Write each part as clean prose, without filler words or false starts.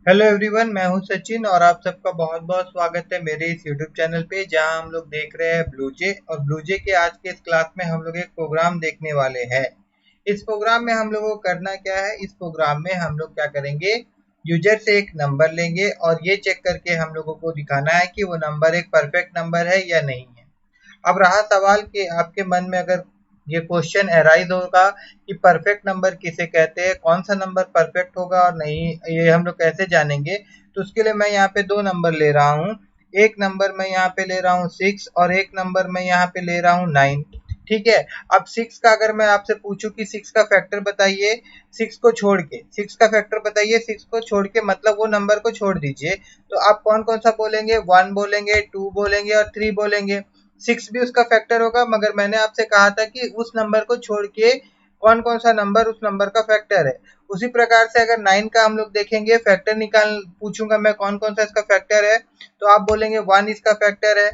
Hello everyone, मैं हूं सचिन और आप सबका बहुत बहुत स्वागत है मेरे इस यूट्यूब चैनल पे जहां हम लोग देख रहे हैं ब्लूजे। और ब्लूजे के आज के इस क्लास में हम लोग एक प्रोग्राम देखने वाले हैं। इस प्रोग्राम में हम लोगों को करना क्या है, इस प्रोग्राम में हम लोग क्या करेंगे, यूजर से एक नंबर लेंगे और ये चेक करके हम लोगों को दिखाना है कि वो नंबर एक परफेक्ट नंबर है या नहीं है। अब रहा सवाल कि आपके मन में अगर ये क्वेश्चन अराइज होगा कि परफेक्ट नंबर किसे कहते हैं, कौन सा नंबर परफेक्ट होगा और नहीं, ये हम लोग कैसे जानेंगे। तो उसके लिए मैं यहाँ पे दो नंबर ले रहा हूँ। एक नंबर मैं यहाँ पे ले रहा हूँ 6 और एक नंबर मैं यहाँ पे ले रहा हूँ 9। ठीक है। अब 6 का अगर मैं आपसे पूछूं कि 6 का फैक्टर बताइए, 6 को छोड़ के 6 का फैक्टर बताइए, 6 को छोड़ के मतलब वो नंबर को छोड़ दीजिए। तो आप कौन कौन सा बोलेंगे, 1 बोलेंगे, 2 बोलेंगे और 3 बोलेंगे। 6 भी उसका फैक्टर होगा, मगर मैंने आपसे कहा था कि उस नंबर को छोड़ के कौन कौन सा नंबर उस नंबर का फैक्टर है। उसी प्रकार से अगर 9 का हम लोग देखेंगे, फैक्टर निकाल पूछूंगा मैं कौन कौन सा इसका फैक्टर है, तो आप बोलेंगे 1 इसका फैक्टर है,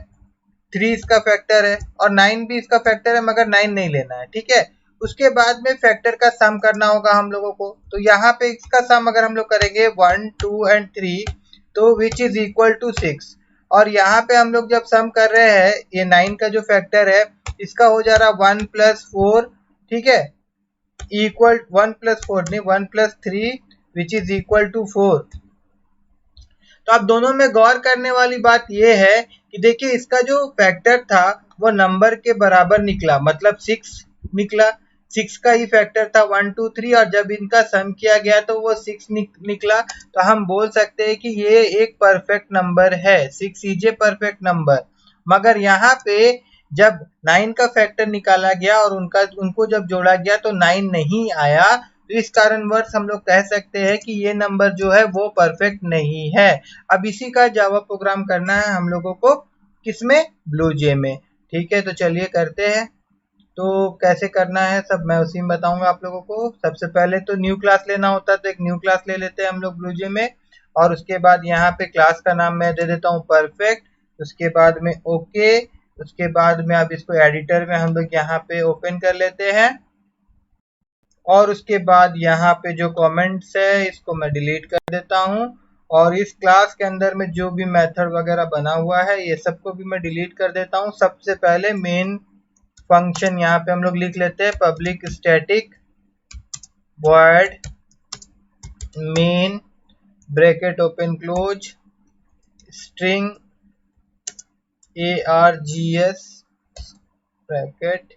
3 इसका फैक्टर है और 9 भी इसका फैक्टर है, मगर 9 नहीं लेना है। ठीक है। उसके बाद में फैक्टर का सम करना होगा हम लोगों को। तो यहाँ पे इसका सम अगर हम लोग करेंगे 1, 2 एंड 3, तो विच इज इक्वल टू 6। और यहाँ पे हम लोग जब सम कर रहे हैं, ये 9 का जो फैक्टर है इसका हो जा रहा 1 प्लस 4। ठीक है। इक्वल 1 प्लस 4 नहीं, 1 plus 3 which is equal to 4। तो अब दोनों में गौर करने वाली बात यह है कि देखिए इसका जो फैक्टर था वो नंबर के बराबर निकला, मतलब 6 निकला। 6 का ही फैक्टर था 1, 2, 3 और जब इनका सम किया गया तो वो 6 निकला। तो हम बोल सकते हैं कि ये एक परफेक्ट नंबर है, 6 इज ए परफेक्ट नंबर। मगर यहाँ पे जब 9 का फैक्टर निकाला गया और उनको जब जोड़ा गया तो 9 नहीं आया। तो इस कारणवश हम लोग कह सकते हैं कि ये नंबर जो है वो परफेक्ट नहीं है। अब इसी का जावा प्रोग्राम करना है हम लोगों को, किसमें, ब्लूजे में। ठीक है, तो चलिए करते हैं। तो कैसे करना है सब मैं उसी में बताऊंगा आप लोगों को। सबसे पहले तो न्यू क्लास लेना होता है, तो एक न्यू क्लास ले लेते हैं हम लोग ब्लूजे में। और उसके बाद यहाँ पे क्लास का नाम मैं दे देता हूँ परफेक्ट। उसके बाद में ओके। उसके बाद में अब इसको एडिटर में हम लोग यहाँ पे ओपन कर लेते हैं। और उसके बाद यहाँ पे जो कमेंट्स है इसको मैं डिलीट कर देता हूँ। और इस क्लास के अंदर में जो भी मेथड वगैरह बना हुआ है ये सबको भी मैं डिलीट कर देता हूँ। सबसे पहले मेन फंक्शन यहाँ पे हम लोग लिख लेते हैं, public static void main bracket open close string args bracket.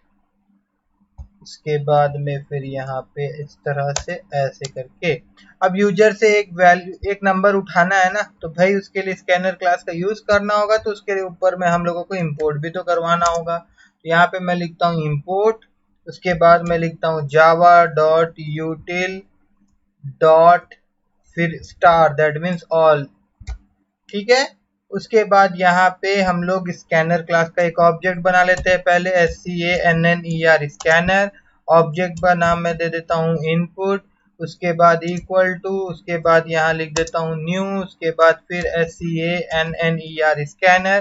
उसके बाद में फिर यहाँ पे इस तरह से ऐसे करके अब यूजर से एक नंबर उठाना है ना, तो भाई उसके लिए स्कैनर क्लास का यूज करना होगा। तो उसके ऊपर में हम लोगों को इंपोर्ट भी तो करवाना होगा। तो यहाँ पे मैं लिखता हूँ इंपोर्ट। उसके बाद मैं लिखता हूँ जावा डॉट यूटिल डॉट फिर स्टार, दैट मीन्स ऑल। ठीक है। उसके बाद यहाँ पे हम लोग स्कैनर क्लास का एक ऑब्जेक्ट बना लेते हैं पहले, SCANNER स्कैनर। ऑब्जेक्ट का नाम मैं दे देता हूँ इनपुट। उसके बाद इक्वल टू, उसके बाद यहाँ लिख देता हूँ न्यू, उसके बाद फिर SCANNER स्कैनर,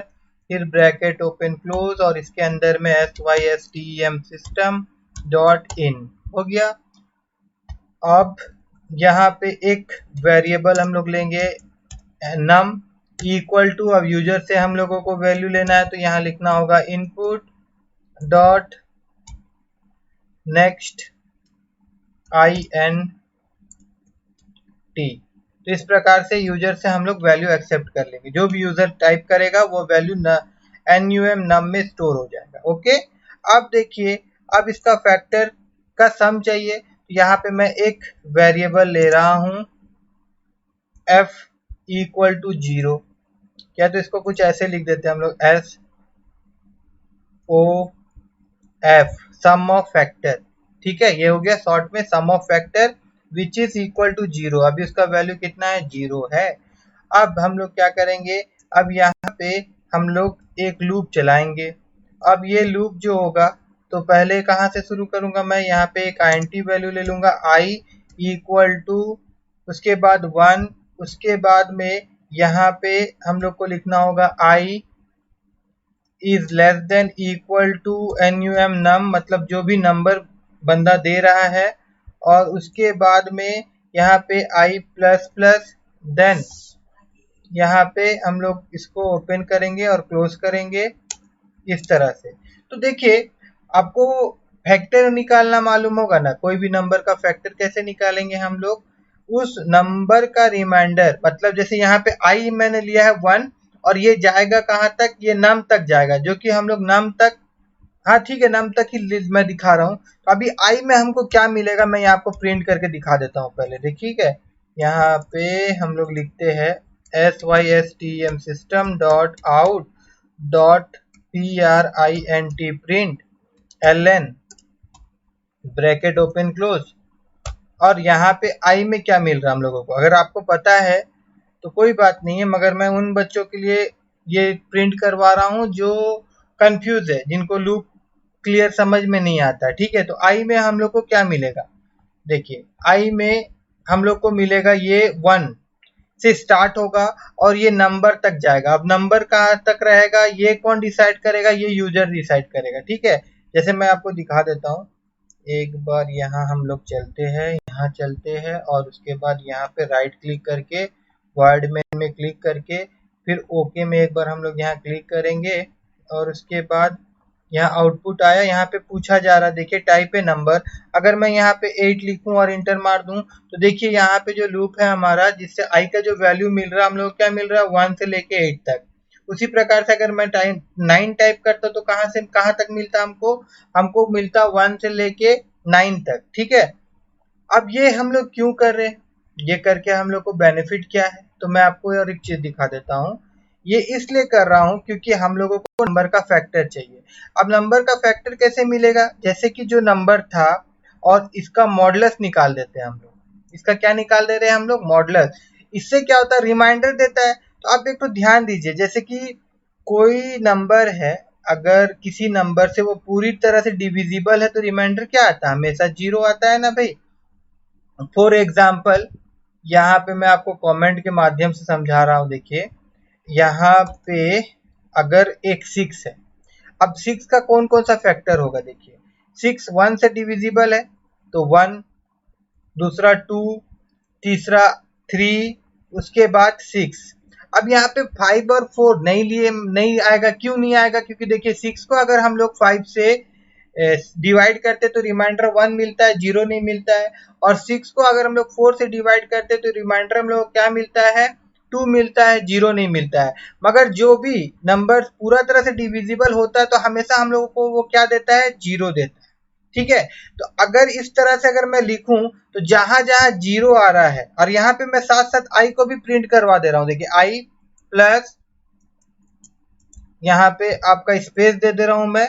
फिर ब्रैकेट ओपन क्लोज और इसके अंदर में SYSTEM सिस्टम डॉट इन हो गया। अब यहाँ पे एक वेरिएबल हम लोग लेंगे नम इक्वल टू, अब यूजर से हम लोगों को वैल्यू लेना है तो यहाँ लिखना होगा इनपुट डॉट नेक्स्ट INT। तो इस प्रकार से यूजर से हम लोग वैल्यू एक्सेप्ट कर लेंगे। जो भी यूजर टाइप करेगा वो वैल्यू NUM नम में स्टोर हो जाएगा। ओके। अब देखिए, अब इसका फैक्टर का सम चाहिए। तो यहाँ पे मैं एक वेरिएबल ले रहा हूँ f इक्वल टू 0। क्या, तो इसको कुछ ऐसे लिख देते हैं हम लोग, SOF सम ऑफ फैक्टर। ठीक है, ये हो गया शॉर्ट में sum of factor which is equal to 0। अभी उसका वैल्यू कितना है, 0 है। अब हम लोग क्या करेंगे, अब यहाँ पे हम लोग एक लूप चलाएंगे। अब ये लूप जो होगा, तो पहले कहाँ से शुरू करूंगा मैं, यहाँ पे एक INT वैल्यू ले लूंगा I इक्वल टू, उसके बाद 1। उसके बाद में यहाँ पे हम लोग को लिखना होगा I is less than equal to NUM num, मतलब जो भी नंबर बंदा दे रहा है। और उसके बाद में यहाँ पे I प्लस प्लस देन यहाँ पे हम लोग इसको ओपन करेंगे और क्लोज करेंगे इस तरह से। तो देखिए आपको फैक्टर निकालना मालूम होगा ना, कोई भी नंबर का फैक्टर कैसे निकालेंगे हम लोग, उस नंबर का रिमाइंडर, मतलब जैसे यहाँ पे आई मैंने लिया है 1 और ये जाएगा कहाँ तक, ये नम तक जाएगा, जो कि हम लोग नम तक, हाँ ठीक है नम तक ही मैं दिखा रहा हूँ। तो अभी आई में हमको क्या मिलेगा मैं यहाँ आपको प्रिंट करके दिखा देता हूँ पहले, देखिए है यहाँ पे हम लोग लिखते हैं SYSTEM system dot out dot PRINT print LN bracket open close. और यहाँ पे आई में क्या मिल रहा है हम लोगों को, अगर आपको पता है तो कोई बात नहीं है, मगर मैं उन बच्चों के लिए ये प्रिंट करवा रहा हूँ जो कंफ्यूज है, जिनको लूप क्लियर समझ में नहीं आता। ठीक है, तो आई में हम लोग को क्या मिलेगा, देखिए आई में हम लोग को मिलेगा ये 1 से स्टार्ट होगा और ये नंबर तक जाएगा। अब नंबर कहाँ तक रहेगा ये कौन डिसाइड करेगा, ये यूजर डिसाइड करेगा। ठीक है, जैसे मैं आपको दिखा देता हूँ, एक बार यहाँ हम लोग चलते हैं, यहाँ चलते हैं और उसके बाद यहाँ पे राइट क्लिक करके वर्ड में क्लिक करके फिर ओके में एक बार हम लोग यहाँ क्लिक करेंगे और उसके बाद यहाँ आउटपुट आया, यहाँ पे पूछा जा रहा है, देखिए टाइप ए नंबर। अगर मैं यहाँ पे 8 लिखूं और इंटर मार दूं तो देखिए यहाँ पे जो लूप है हमारा, जिससे आई का जो वैल्यू मिल रहा है हम लोग क्या मिल रहा है 1 से लेके 8 तक। उसी प्रकार से अगर मैं 9 टाइप करता तो कहाँ से कहाँ तक मिलता हमको, हमको मिलता 1 से लेके 9 तक। ठीक है, अब ये हम लोग क्यों कर रहे हैं, ये करके हम लोग को बेनिफिट क्या है, तो मैं आपको और एक चीज दिखा देता हूँ। ये इसलिए कर रहा हूँ क्योंकि हम लोगों को नंबर का फैक्टर चाहिए। अब नंबर का फैक्टर कैसे मिलेगा, जैसे कि जो नंबर था और इसका मॉडुलस निकाल देते हैं हम लोग, इसका क्या निकाल दे रहे हैं हम लोग, मॉडुलस। इससे क्या होता है, रिमाइंडर देता है। तो आप एक तो ध्यान दीजिए, जैसे कि कोई नंबर है, अगर किसी नंबर से वो पूरी तरह से डिविजिबल है तो रिमाइंडर क्या आता है, हमेशा 0 आता है ना भाई। फॉर एग्जाम्पल यहाँ पे मैं आपको कमेंट के माध्यम से समझा रहा हूँ, देखिए यहाँ पे अगर एक 6 है, अब 6 का कौन कौन सा फैक्टर होगा, देखिए 6 1 से डिविजिबल है तो 1, दूसरा 2, तीसरा 3, उसके बाद 6। अब यहाँ पे 5 और 4 नहीं आएगा, क्यों नहीं आएगा, क्योंकि देखिए 6 को अगर हम लोग 5 से डिवाइड करते तो रिमाइंडर 1 मिलता है, 0 नहीं मिलता है। और 6 को अगर हम लोग 4 से डिवाइड करते तो रिमाइंडर हम लोग क्या मिलता है, 2 मिलता है, 0 नहीं मिलता है। मगर जो भी नंबर पूरा तरह से डिविजिबल होता है तो हमेशा हम लोगों को वो क्या देता है, 0 देता है। ठीक है, तो अगर इस तरह से अगर मैं लिखूं तो जहां जहां 0 आ रहा है, और यहाँ पे मैं साथ साथ आई को भी प्रिंट करवा दे रहा हूं, देखिए आई प्लस यहाँ पे आपका स्पेस दे दे रहा हूं मैं।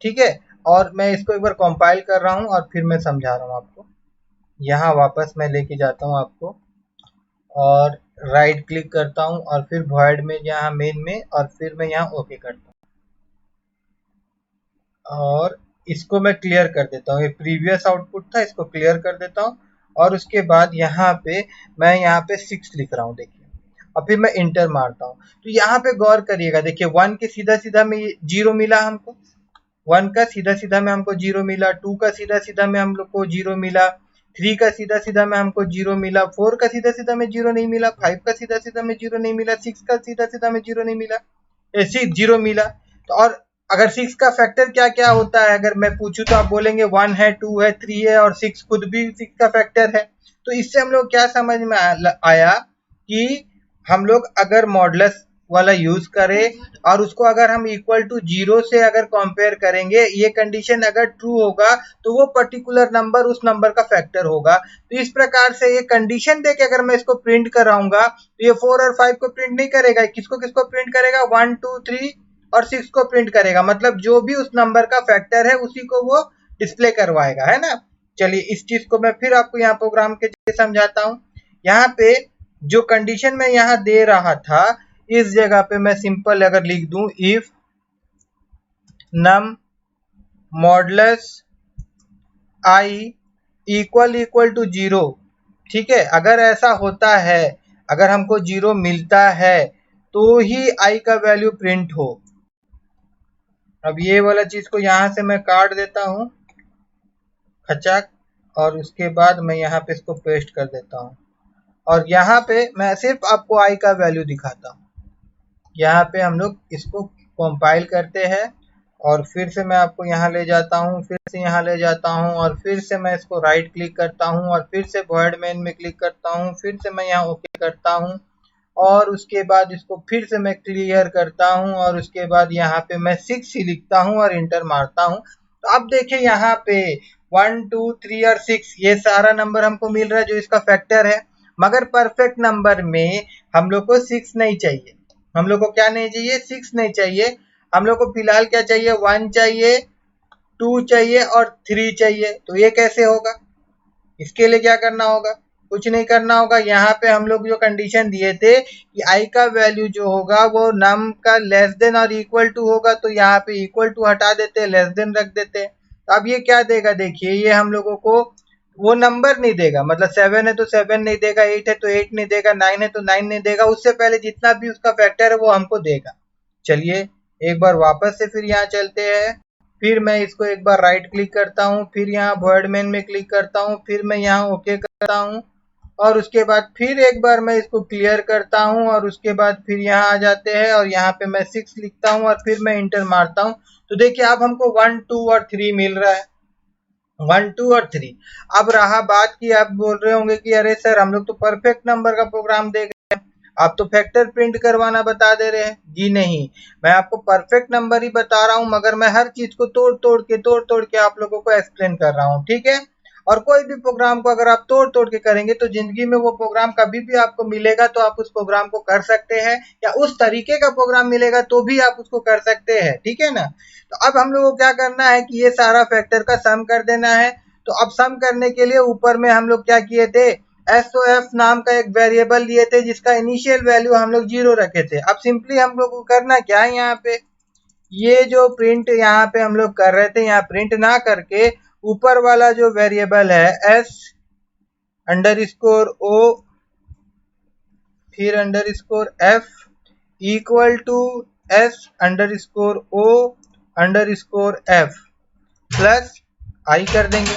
ठीक है, और मैं इसको एक बार कंपाइल कर रहा हूं और फिर मैं समझा रहा हूं आपको। यहाँ वापस मैं लेके जाता हूं आपको और राइट क्लिक करता हूं और फिर वॉइड में यहाँ मेन में और फिर मैं यहाँ ओके करता हूं और इसको मैं क्लियर कर देता हूँ। ये प्रीवियस आउटपुट था, इसको क्लियर कर देता हूँ और उसके बाद यहाँ पे मैं यहाँ पे 6 लिख रहा हूँ, देखिए और फिर मैं इंटर मारता हूँ। तो यहाँ पे गौर करिएगा, देखिए 1 के सीधा सीधा में 0 मिला हमको, 1 का सीधा सीधा में हमको 0 मिला, 2 का सीधा सीधा में हम लोग को 0 मिला, 3 का सीधा सीधा में हमको 0 मिला, 4 का सीधा सीधा में 0 नहीं मिला, 5 का सीधा सीधा में 0 नहीं मिला, 6 का सीधा सीधा में 0 नहीं मिला, ऐसे 0 मिला। तो और अगर 6 का फैक्टर क्या क्या होता है अगर मैं पूछूं तो आप बोलेंगे 1 है, 2 है, 3 है और 6 खुद भी 6 का फैक्टर है। तो इससे हम लोग क्या समझ में आया कि हम लोग अगर मॉडुलस वाला यूज करें और उसको अगर हम इक्वल टू 0 से अगर कंपेयर करेंगे, ये कंडीशन अगर ट्रू होगा तो वो पर्टिकुलर नंबर उस नंबर का फैक्टर होगा। तो इस प्रकार से ये कंडीशन दे के अगर मैं इसको प्रिंट कराऊंगा तो ये 4 और 5 को प्रिंट नहीं करेगा, किसको किसको प्रिंट करेगा, 1 2 3 और 6 को प्रिंट करेगा। मतलब जो भी उस नंबर का फैक्टर है उसी को वो डिस्प्ले करवाएगा, है ना। चलिए इस चीज को मैं फिर आपको यहाँ प्रोग्राम के जरिए समझाता हूँ। यहाँ पे जो कंडीशन मैं यहाँ दे रहा था, इस जगह पे मैं सिंपल अगर लिख दूं if num modulus I equal to 0। ठीक है, अगर ऐसा होता है, अगर हमको 0 मिलता है तो ही आई का वैल्यू प्रिंट हो। अब ये वाला चीज को यहाँ से मैं काट देता हूँ खचाक और उसके बाद मैं यहाँ पे इसको पेस्ट कर देता हूँ। और यहाँ पे मैं सिर्फ आपको आई का वैल्यू दिखाता हूँ। यहाँ पे हम लोग इसको कंपाइल करते हैं और फिर से मैं आपको यहाँ ले जाता हूँ, फिर से यहाँ ले जाता हूँ और फिर से मैं इसको राइट क्लिक करता हूँ और फिर से वॉइड मेन में क्लिक करता हूँ, फिर से मैं यहाँ ओके करता हूँ और उसके बाद इसको फिर से मैं क्लियर करता हूँ और उसके बाद यहाँ पे मैं 6 ही लिखता हूँ और इंटर मारता हूँ। तो अब देखिए यहाँ पे 1 2 3 और 6 ये सारा नंबर हमको मिल रहा है जो इसका फैक्टर है, मगर परफेक्ट नंबर में हम लोग को 6 नहीं चाहिए। हम लोग को क्या नहीं चाहिए? 6 नहीं चाहिए। हम लोग को फिलहाल क्या चाहिए? 1 चाहिए, 2 चाहिए और 3 चाहिए। तो ये कैसे होगा? इसके लिए क्या करना होगा? कुछ नहीं करना होगा। यहाँ पे हम लोग जो कंडीशन दिए थे कि आई का वैल्यू जो होगा वो नम का लेस देन और इक्वल टू होगा, तो यहाँ पे इक्वल टू हटा देते, लेस देन रख देते। तो अब ये क्या देगा? देखिए ये हम लोगों को वो नंबर नहीं देगा, मतलब 7 है तो 7 नहीं देगा, 8 है तो 8 नहीं देगा, 9 है तो 9 नहीं देगा, उससे पहले जितना भी उसका फैक्टर है वो हमको देगा। चलिए एक बार वापस से फिर यहाँ चलते हैं। फिर मैं इसको एक बार राइट क्लिक करता हूँ, फिर यहाँ वर्ड मेन में क्लिक करता हूँ, फिर मैं यहाँ ओके करता हूँ और उसके बाद फिर एक बार मैं इसको क्लियर करता हूँ और उसके बाद फिर यहाँ आ जाते हैं और यहाँ पे मैं 6 लिखता हूँ और फिर मैं इंटर मारता हूँ। तो देखिए अब हमको 1 2 और 3 मिल रहा है, 1 2 और 3। अब रहा बात की आप बोल रहे होंगे कि अरे सर हम लोग तो परफेक्ट नंबर का प्रोग्राम देख रहे हैं, आप तो फैक्टर प्रिंट करवाना बता दे रहे हैं। जी नहीं, मैं आपको परफेक्ट नंबर ही बता रहा हूँ, मगर मैं हर चीज को तोड़ तोड़ के आप लोगों को एक्सप्लेन कर रहा हूँ, ठीक है। और कोई भी प्रोग्राम को अगर आप तोड़ के करेंगे तो जिंदगी में वो प्रोग्राम कभी भी आपको मिलेगा तो आप उस प्रोग्राम को कर सकते हैं, या उस तरीके का प्रोग्राम मिलेगा तो भी आप उसको कर सकते हैं, ठीक है ना। तो अब हम लोग को क्या करना है कि ये सारा फैक्टर का सम कर देना है। तो अब सम करने के लिए ऊपर में हम लोग क्या किए थे? SOF नाम का एक वेरिएबल लिए थे जिसका इनिशियल वैल्यू हम लोग 0 रखे थे। अब सिंपली हम लोग को करना क्या है, यहाँ पे ये जो प्रिंट यहाँ पे हम लोग कर रहे थे, यहाँ प्रिंट ना करके ऊपर वाला जो वेरिएबल है s अंडरस्कोर o फिर underscore f equal to s underscore o underscore f प्लस आई कर देंगे।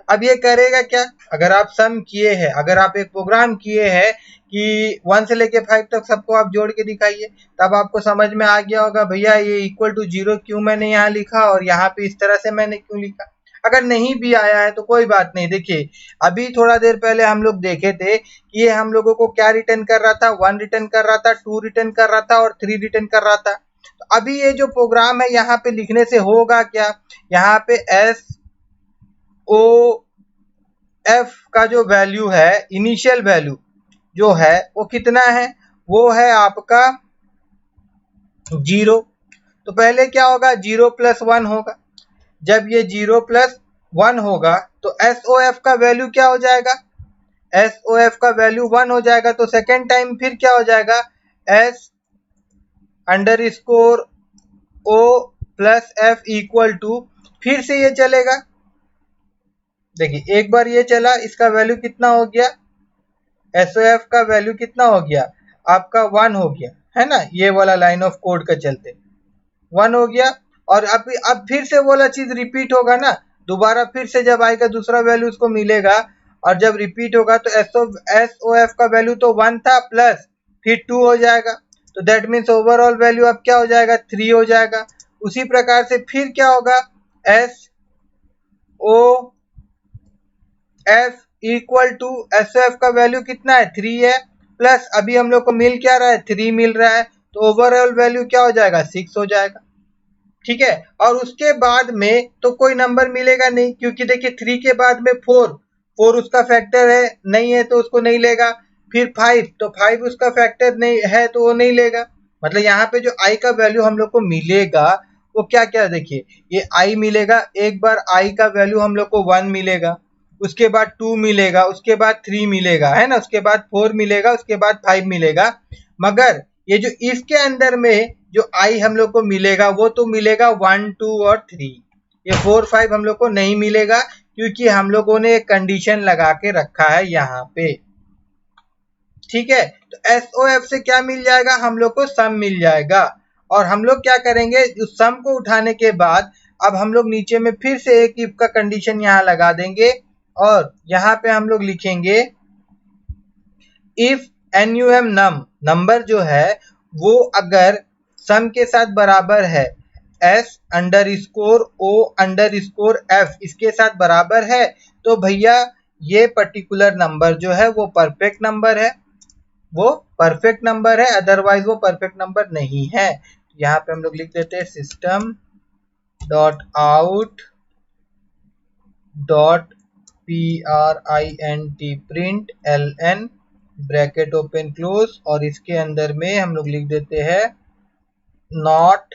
अब ये करेगा क्या? अगर आप सम किए हैं, अगर आप एक प्रोग्राम किए हैं कि 1 से लेके 5 तक सबको आप जोड़ के दिखाइए, तब आपको समझ में आ गया होगा भैया ये इक्वल टू 0 क्यों मैंने यहाँ लिखा और यहाँ पे इस तरह से मैंने क्यों लिखा। अगर नहीं भी आया है तो कोई बात नहीं। देखिए अभी थोड़ा देर पहले हम लोग देखे थे कि ये हम लोगों को क्या रिटर्न कर रहा था? 1 रिटर्न कर रहा था, 2 रिटर्न कर रहा था और 3 रिटर्न कर रहा था। तो अभी ये जो प्रोग्राम है यहाँ पे लिखने से होगा क्या? यहाँ पे SOF का जो वैल्यू है, इनिशियल वैल्यू जो है वो कितना है? वो है आपका 0। तो पहले क्या होगा? 0 प्लस 1 होगा। जब ये 0 प्लस 1 होगा तो SOF का वैल्यू क्या हो जाएगा? SOF का वैल्यू 1 हो जाएगा। तो सेकेंड टाइम फिर क्या हो जाएगा? S underscore O plus F equal to, फिर से ये चलेगा। देखिए एक बार ये चला, इसका वैल्यू कितना हो गया? SOF का वैल्यू कितना हो गया? आपका 1 हो गया, है ना। ये वाला लाइन ऑफ कोड का चलते 1 हो गया। और अब फिर से वो वाला चीज रिपीट होगा ना, दोबारा फिर से जब आई का दूसरा वैल्यू उसको मिलेगा और जब रिपीट होगा तो SOF का वैल्यू तो 1 था, प्लस फिर 2 हो जाएगा। तो दैट मीन्स ओवरऑल वैल्यू अब क्या हो जाएगा? 3 हो जाएगा। उसी प्रकार से फिर क्या होगा? SOF इक्वल टू SOF का वैल्यू कितना है? 3 है, प्लस अभी हम लोग को मिल क्या रहा है? 3 मिल रहा है। तो ओवरऑल वैल्यू क्या हो जाएगा? 6 हो जाएगा, ठीक है। और उसके बाद में तो कोई नंबर मिलेगा नहीं, क्योंकि देखिए 3 के बाद में 4 उसका फैक्टर है, नहीं है तो उसको नहीं लेगा। फिर 5, तो 5 उसका फैक्टर नहीं है तो वो नहीं लेगा। मतलब यहाँ पे जो आई का वैल्यू हम लोग को मिलेगा वो क्या क्या, देखिए ये आई मिलेगा। एक बार आई का वैल्यू हम लोग को 1 मिलेगा, उसके बाद 2 मिलेगा, उसके बाद 3 मिलेगा, है ना, उसके बाद 4 मिलेगा, उसके बाद 5 मिलेगा। मगर ये जो इसके अंदर में जो आई हम लोग को मिलेगा वो तो मिलेगा 1 2 और 3। ये 4 5 हम लोग को नहीं मिलेगा, क्योंकि हम लोगों ने एक कंडीशन लगा के रखा है यहाँ पे, ठीक है। तो SOF से क्या मिल जाएगा? हम लोग को सम मिल जाएगा। और हम लोग क्या करेंगे? उस सम को उठाने के बाद अब हम लोग नीचे में फिर से एक इफ का कंडीशन यहाँ लगा देंगे और यहाँ पे हम लोग लिखेंगे इफ NUM नंबर जो है वो अगर सम के साथ बराबर है, S_O_F इसके साथ बराबर है, तो भैया ये पर्टिकुलर नंबर जो है वो परफेक्ट नंबर है, वो परफेक्ट नंबर है, अदरवाइज वो परफेक्ट नंबर नहीं है। यहाँ पे हम लोग लिख देते हैं system dot out dot print ln bracket open close, और इसके अंदर में हम लोग लिख देते हैं नॉट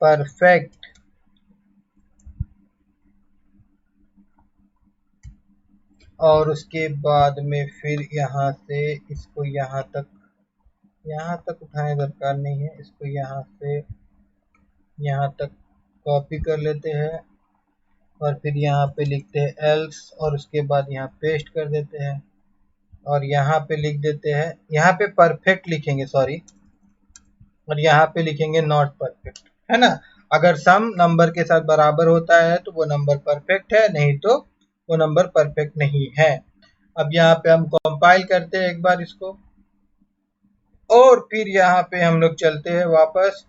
परफेक्ट। और उसके बाद में फिर यहाँ से इसको यहाँ तक उठाने दरकार नहीं है, इसको यहाँ से यहाँ तक कॉपी कर लेते हैं और फिर यहाँ पे लिखते हैं एल्स, और उसके बाद यहाँ पेस्ट कर देते हैं और यहाँ पे लिख देते हैं, यहाँ पे परफेक्ट लिखेंगे, सॉरी, और यहाँ पे लिखेंगे नॉट परफेक्ट, है ना। अगर सम नंबर के साथ बराबर होता है तो वो नंबर परफेक्ट है, नहीं तो वो नंबर परफेक्ट नहीं है। अब यहाँ पे हम कंपाइल करते हैं एक बार इसको, और फिर यहाँ पे हम लोग चलते हैं वापस,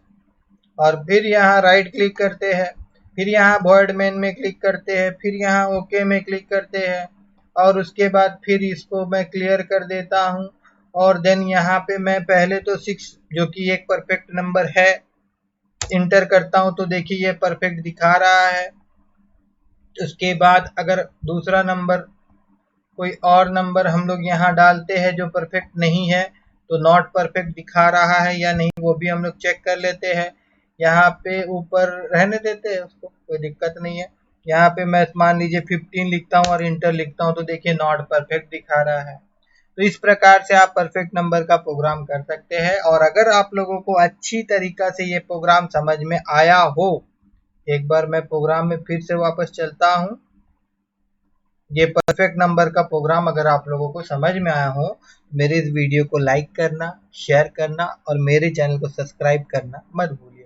और फिर यहाँ राइट क्लिक करते हैं, फिर यहाँ वॉइड मेन में क्लिक करते हैं, फिर यहाँ ओके में क्लिक करते हैं, और उसके बाद फिर इसको मैं क्लियर कर देता हूँ। और देन यहाँ पे मैं पहले तो 6 जो कि एक परफेक्ट नंबर है इंटर करता हूँ, तो देखिए ये परफेक्ट दिखा रहा है। उसके बाद अगर दूसरा नंबर कोई और नंबर हम लोग यहाँ डालते हैं जो परफेक्ट नहीं है, तो नॉट परफेक्ट दिखा रहा है या नहीं वो भी हम लोग चेक कर लेते हैं। यहाँ पे ऊपर रहने देते हैं उसको, कोई दिक्कत नहीं है। यहाँ पे मैं मान लीजिए 15 लिखता हूँ और इंटर लिखता हूँ, तो देखिए नॉट परफेक्ट दिखा रहा है। तो इस प्रकार से आप परफेक्ट नंबर का प्रोग्राम कर सकते हैं। और अगर आप लोगों को अच्छी तरीका से ये प्रोग्राम समझ में आया हो, एक बार मैं प्रोग्राम में फिर से वापस चलता हूँ। ये परफेक्ट नंबर का प्रोग्राम अगर आप लोगों को समझ में आया हो, मेरे इस वीडियो को लाइक करना, शेयर करना और मेरे चैनल को सब्सक्राइब करना मत भूलिए।